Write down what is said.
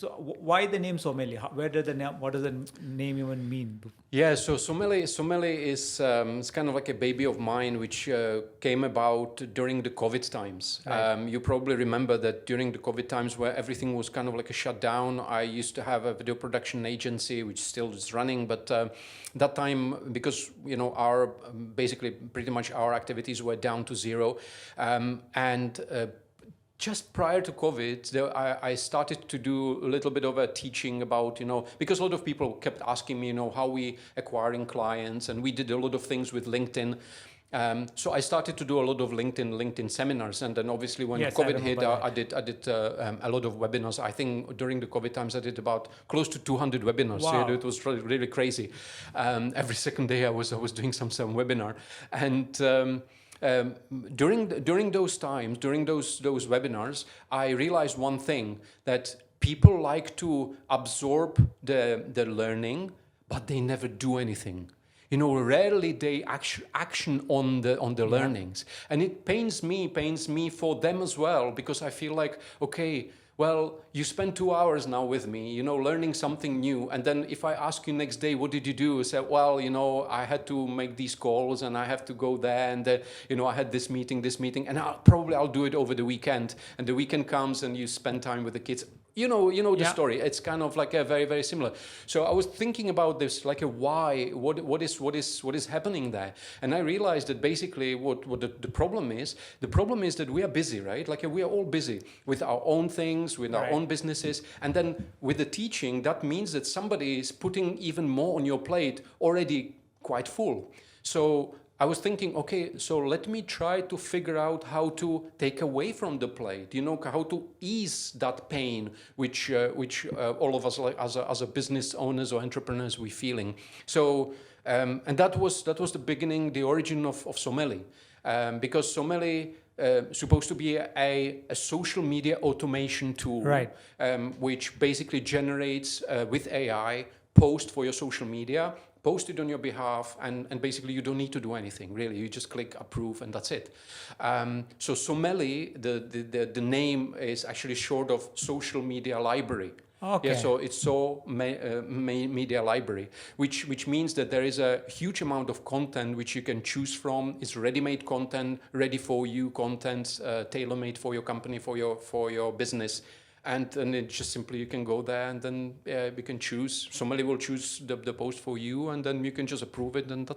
So why the name Someli? Where does the name? What does the name even mean? Yeah, so Someli is it's kind of like a baby of mine, which came about during the COVID times. Right. You probably remember that during the COVID times, where everything was kind of like a shutdown. I used to have a video production agency, which still is running, but that time, because our basically pretty much our activities were down to zero, and just prior to COVID, I started to do a little bit of a teaching about, because a lot of people kept asking me, how we acquiring clients, and we did a lot of things with LinkedIn. So I started to do a lot of LinkedIn seminars, and then obviously when Yes, I COVID hit, remember that. I did a lot of webinars. I think during the COVID times I did about close to 200 webinars. Wow. So it was really crazy. Every second day I was doing some webinar, and. During those times, during those webinars, I realized one thing, that people like to absorb the learning, but they never do anything. Rarely they action on the learnings, and it pains me for them as well, because I feel like, okay, well, you spend 2 hours now with me, learning something new. And then if I ask you next day, what did you do? You say, well, I had to make these calls and I have to go there. And, I had this meeting. And I'll do it over the weekend. And the weekend comes and you spend time with the kids. You know the Yeah. story. It's kind of like a very, very similar. So I was thinking about this, like a why, what is happening there? And I realized that basically what the problem is that we are busy, right? Like we are all busy with our own things, with our Right. own businesses. And then with the teaching, that means that somebody is putting even more on your plate, already quite full. So I was thinking, okay, so let me try to figure out how to take away from the plate, how to ease that pain, which all of us, like as a business owners or entrepreneurs, we feeling. So, and that was the beginning, the origin of Someli, because Someli supposed to be a social media automation tool, Right. which basically generates with AI post for your social media, post it on your behalf, and basically you don't need to do anything, really. You just click approve and that's it. So Someli, the name is actually short of social media library. Okay. Yeah, so it's media library, which means that there is a huge amount of content which you can choose from. It's ready-made content, ready for you content, tailor-made for your company, for your business. And then it just simply, you can go there and then we can choose. Somebody will choose the post for you, and then you can just approve it, and that's